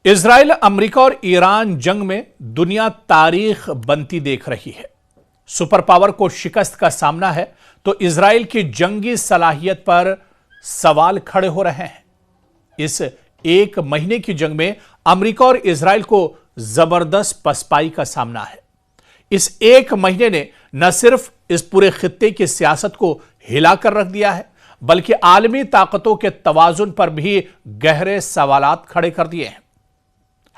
Israel, America और Iran जंग में दुनिया तारीख बनती देख रही है। सुपर पावर को शिकस्त का सामना है तो इजराइल की जंगी सलाहियत पर सवाल खड़े हो रहे हैं। इस एक महीने की जंग में अमेरिका और इजराइल को जबरदस्त पसपाई का सामना है। इस एक महीने ने न सिर्फ इस पूरे खित्ते की सियासत को हिलाकर रख दिया है, बल्कि आलमी ताकतों के तवाजुन पर भी गहरे सवालात खड़े कर दिए हैं।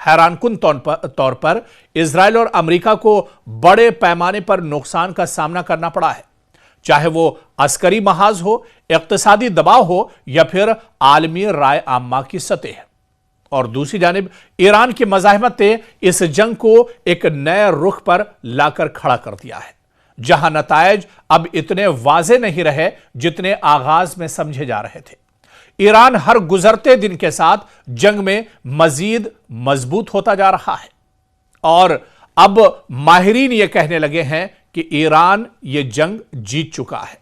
हैरानकुन तौर पर इजराइल और अमेरिका को बड़े पैमाने पर नुकसान का सामना करना पड़ा है, चाहे वो अस्करी महाज हो, इक्तिसादी दबाव हो या फिर आलमी राय आम्मा की सतह। और दूसरी जानिब ईरान की मज़ाहमत ने इस जंग को एक नए रुख पर लाकर खड़ा कर दिया है, जहां नतायज अब इतने वाजे नहीं रहे जितने आगाज में समझे जा रहे थे। ईरान हर गुजरते दिन के साथ जंग में मजीद मजबूत होता जा रहा है और अब माहिरीन यह कहने लगे हैं कि ईरान यह जंग जीत चुका है।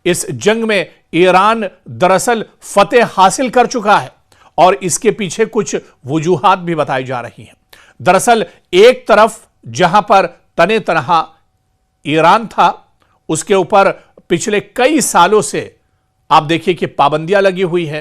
इस जंग में ईरान दरअसल फतेह हासिल कर चुका है और इसके पीछे कुछ वजूहात भी बताई जा रही हैं। दरअसल एक तरफ जहां पर तने तनहा ईरान था, उसके ऊपर पिछले कई सालों से आप देखिए कि पाबंदियां लगी हुई है,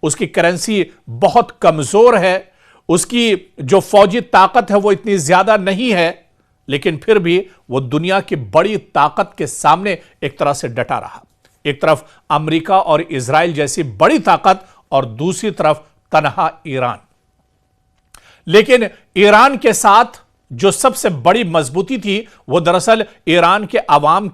उसकी करेंसी बहुत कमजोर है, उसकी जो फौजी ताकत है वो इतनी ज्यादा नहीं है, लेकिन फिर भी वो दुनिया की बड़ी ताकत के सामने एक तरह से डटा रहा। एक तरफ अमेरिका और इजराइल जैसी बड़ी ताकत और दूसरी तरफ तनहा ईरान। लेकिन ईरान के साथ जो सबसे बड़ी मजबूती थी वो दरअसल ईरान के अवाम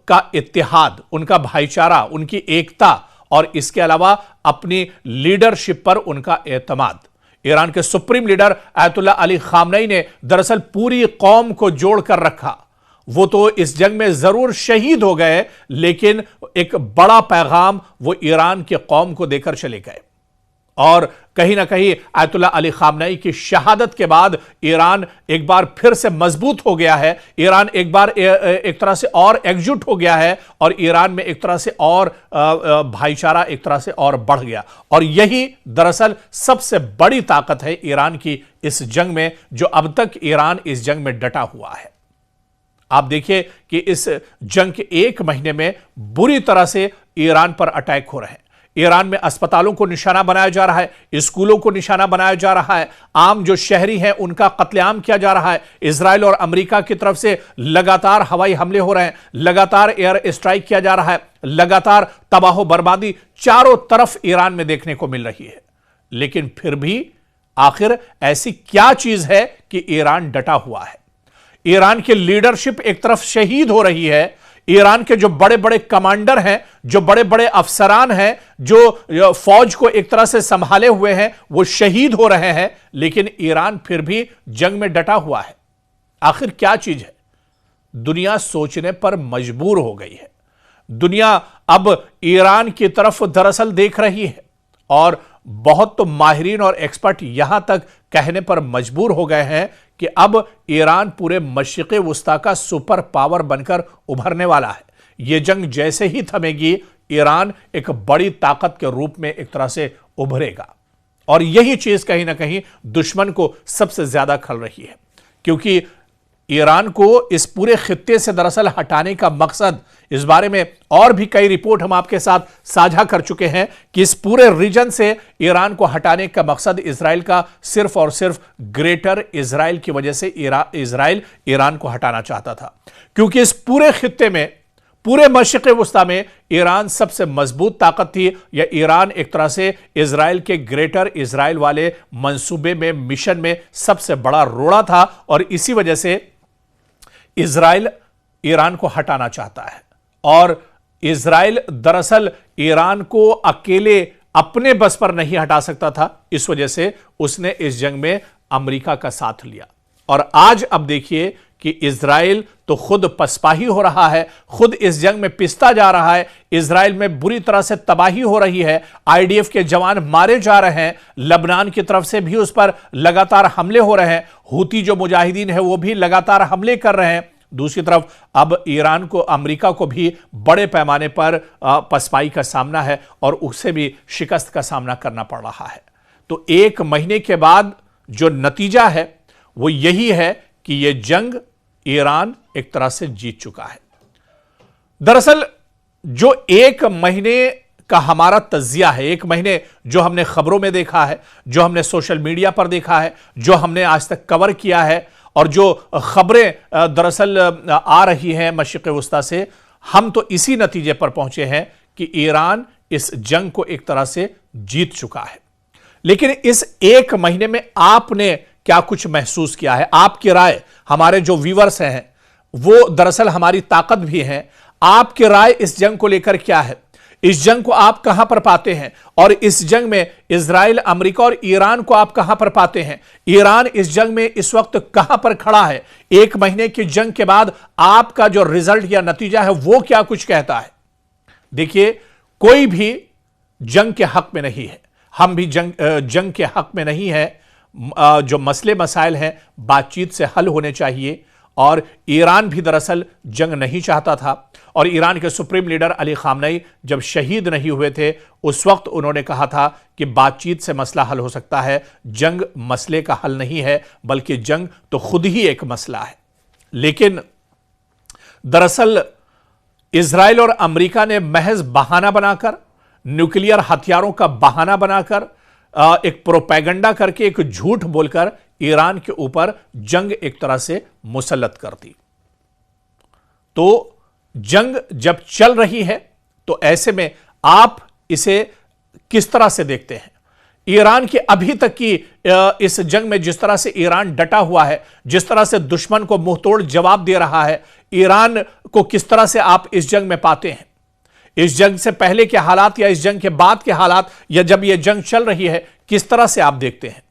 का इत्तेहाद, उनका भाईचारा, उनकी एकता और इसके अलावा अपनी लीडरशिप पर उनका एतमाद। ईरान के सुप्रीम लीडर अयतुल्ला अली खामनेई ने दरअसल पूरी कौम को जोड़ कर रखा। वो तो इस जंग में जरूर शहीद हो गए, लेकिन एक बड़ा पैगाम वो ईरान की कौम को देकर चले गए। और कहीं ना कहीं अयतुल्ला अली खामनेई की शहादत के बाद ईरान एक बार फिर से मजबूत हो गया है। ईरान एक बार एक तरह से और एकजुट हो गया है और ईरान में एक तरह से और भाईचारा एक तरह से और बढ़ गया। और यही दरअसल सबसे बड़ी ताकत है ईरान की इस जंग में, जो अब तक ईरान इस जंग में डटा हुआ है। आप देखिए कि इस जंग के एक महीने में बुरी तरह से ईरान पर अटैक हो रहे हैं। ईरान में अस्पतालों को निशाना बनाया जा रहा है, स्कूलों को निशाना बनाया जा रहा है, आम जो शहरी हैं उनका कत्लेआम किया जा रहा है। इजराइल और अमेरिका की तरफ से लगातार हवाई हमले हो रहे हैं, लगातार एयर स्ट्राइक किया जा रहा है, लगातार तबाह बर्बादी चारों तरफ ईरान में देखने को मिल रही है। लेकिन फिर भी आखिर ऐसी क्या चीज है कि ईरान डटा हुआ है? ईरान की लीडरशिप एक तरफ शहीद हो रही है, ईरान के जो बड़े बड़े कमांडर हैं, जो बड़े बड़े अफसरान हैं, जो फौज को एक तरह से संभाले हुए हैं, वो शहीद हो रहे हैं, लेकिन ईरान फिर भी जंग में डटा हुआ है। आखिर क्या चीज है? दुनिया सोचने पर मजबूर हो गई है। दुनिया अब ईरान की तरफ दरअसल देख रही है और बहुत तो माहिरीन और एक्सपर्ट यहां तक कहने पर मजबूर हो गए हैं कि अब ईरान पूरे मशरिक़े वुस्ता का सुपर पावर बनकर उभरने वाला है। यह जंग जैसे ही थमेगी, ईरान एक बड़ी ताकत के रूप में एक तरह से उभरेगा। और यही चीज कहीं ना कहीं दुश्मन को सबसे ज्यादा खल रही है, क्योंकि ईरान को इस पूरे खित्ते से दरअसल हटाने का मकसद, इस बारे में और भी कई रिपोर्ट हम आपके साथ साझा कर चुके हैं कि इस पूरे रीजन से ईरान को हटाने का मकसद इजराइल का सिर्फ और सिर्फ ग्रेटर इजराइल की वजह से इजराइल ईरान को हटाना चाहता था, क्योंकि इस पूरे खित्ते में, पूरे मशरिक़े वुस्ता में ईरान सबसे मजबूत ताकत थी, या ईरान एक तरह से इजराइल के ग्रेटर इजराइल वाले मंसूबे में, मिशन में सबसे बड़ा रोड़ा था। और इसी वजह से इजराइल ईरान को हटाना चाहता है और इजराइल दरअसल ईरान को अकेले अपने बस पर नहीं हटा सकता था। इस वजह से उसने इस जंग में अमेरिका का साथ लिया। और आज अब देखिए कि इजराइल तो खुद पसपाही हो रहा है, खुद इस जंग में पिसता जा रहा है। इजराइल में बुरी तरह से तबाही हो रही है, आईडीएफ के जवान मारे जा रहे हैं, लबनान की तरफ से भी उस पर लगातार हमले हो रहे हैं, हूती जो मुजाहिदीन है वो भी लगातार हमले कर रहे हैं। दूसरी तरफ अब ईरान को, अमेरिका को भी बड़े पैमाने पर पसपाई का सामना है और उससे भी शिकस्त का सामना करना पड़ रहा है। तो एक महीने के बाद जो नतीजा है वो यही है कि यह जंग ईरान एक तरह से जीत चुका है। दरअसल जो एक महीने का हमारा तज्जिया है, एक महीने जो हमने खबरों में देखा है, जो हमने सोशल मीडिया पर देखा है, जो हमने आज तक कवर किया है और जो खबरें दरअसल आ रही हैं मशरिक़ वस्ता से, हम तो इसी नतीजे पर पहुंचे हैं कि ईरान इस जंग को एक तरह से जीत चुका है। लेकिन इस एक महीने में आपने क्या कुछ महसूस किया है? आपकी राय, हमारे जो व्यूअर्स हैं वो दरअसल हमारी ताकत भी हैं। आपकी राय इस जंग को लेकर क्या है? इस जंग को आप कहां पर पाते हैं? और इस जंग में इजराइल, अमेरिका और ईरान को आप कहां पर पाते हैं? ईरान इस जंग में इस वक्त कहां पर खड़ा है? एक महीने की जंग के बाद आपका जो रिजल्ट या नतीजा है वो क्या कुछ कहता है? देखिए, कोई भी जंग के हक में नहीं है, हम भी जंग के हक में नहीं है। जो मसले मसाइल हैं बातचीत से हल होने चाहिए और ईरान भी दरअसल जंग नहीं चाहता था। और ईरान के सुप्रीम लीडर अली खामनेई जब शहीद नहीं हुए थे उस वक्त उन्होंने कहा था कि बातचीत से मसला हल हो सकता है, जंग मसले का हल नहीं है, बल्कि जंग तो खुद ही एक मसला है। लेकिन दरअसल इजराइल और अमेरिका ने महज बहाना बनाकर, न्यूक्लियर हथियारों का बहाना बनाकर, एक प्रोपेगेंडा करके, एक झूठ बोलकर ईरान के ऊपर जंग एक तरह से मुसल्लत कर दी। तो जंग जब चल रही है तो ऐसे में आप इसे किस तरह से देखते हैं? ईरान की अभी तक की इस जंग में जिस तरह से ईरान डटा हुआ है, जिस तरह से दुश्मन को मुंहतोड़ जवाब दे रहा है, ईरान को किस तरह से आप इस जंग में पाते हैं? इस जंग से पहले के हालात या इस जंग के बाद के हालात, या जब यह जंग चल रही है, किस तरह से आप देखते हैं?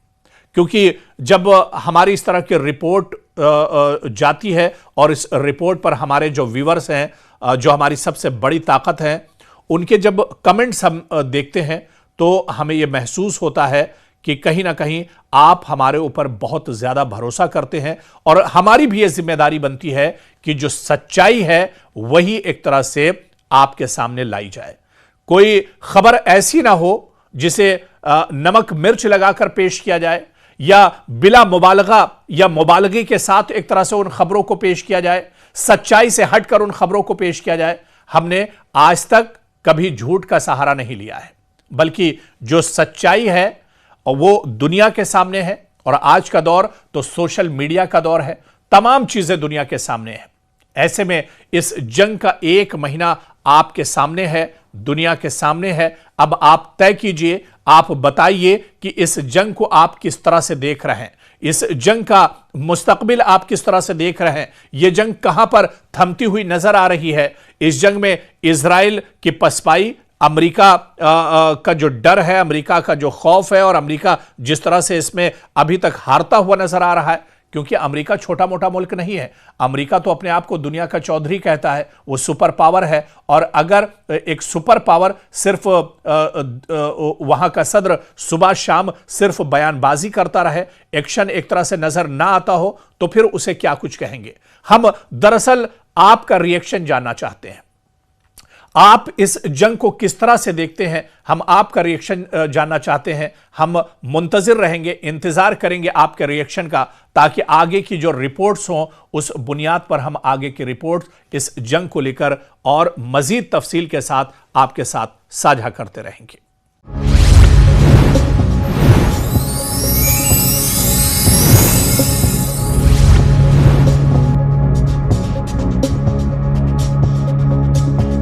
क्योंकि जब हमारी इस तरह की रिपोर्ट जाती है और इस रिपोर्ट पर हमारे जो व्यूअर्स हैं, जो हमारी सबसे बड़ी ताकत है, उनके जब कमेंट्स हम देखते हैं तो हमें यह महसूस होता है कि कहीं ना कहीं आप हमारे ऊपर बहुत ज्यादा भरोसा करते हैं और हमारी भी यह जिम्मेदारी बनती है कि जो सच्चाई है वही एक तरह से आपके सामने लाई जाए। कोई खबर ऐसी ना हो जिसे नमक मिर्च लगाकर पेश किया जाए या बिला मुबालगा या मुबालगे के साथ एक तरह से उन खबरों को पेश किया जाए, सच्चाई से हटकर उन खबरों को पेश किया जाए। हमने आज तक कभी झूठ का सहारा नहीं लिया है, बल्कि जो सच्चाई है वो दुनिया के सामने है। और आज का दौर तो सोशल मीडिया का दौर है, तमाम चीजें दुनिया के सामने है। ऐसे में इस जंग का एक महीना आपके सामने है, दुनिया के सामने है। अब आप तय कीजिए, आप बताइए कि इस जंग को आप किस तरह से देख रहे हैं, इस जंग का मुस्तकबिल आप किस तरह से देख रहे हैं, यह जंग कहां पर थमती हुई नजर आ रही है। इस जंग में इजराइल की पसपाई, अमेरिका का जो डर है, अमेरिका का जो खौफ है, और अमेरिका जिस तरह से इसमें अभी तक हारता हुआ नजर आ रहा है, क्योंकि अमेरिका छोटा मोटा मुल्क नहीं है। अमेरिका तो अपने आप को दुनिया का चौधरी कहता है, वो सुपर पावर है। और अगर एक सुपर पावर सिर्फ वहां का सदर सुबह शाम सिर्फ बयानबाजी करता रहे, एक्शन एक तरह से नजर ना आता हो, तो फिर उसे क्या कुछ कहेंगे। हम दरअसल आपका रिएक्शन जानना चाहते हैं, आप इस जंग को किस तरह से देखते हैं, हम आपका रिएक्शन जानना चाहते हैं। हम मुंतजिर रहेंगे, इंतजार करेंगे आपके रिएक्शन का, ताकि आगे की जो रिपोर्ट्स हों उस बुनियाद पर हम आगे की रिपोर्ट्स इस जंग को लेकर और मजीद तफसील के साथ आपके साथ साझा करते रहेंगे।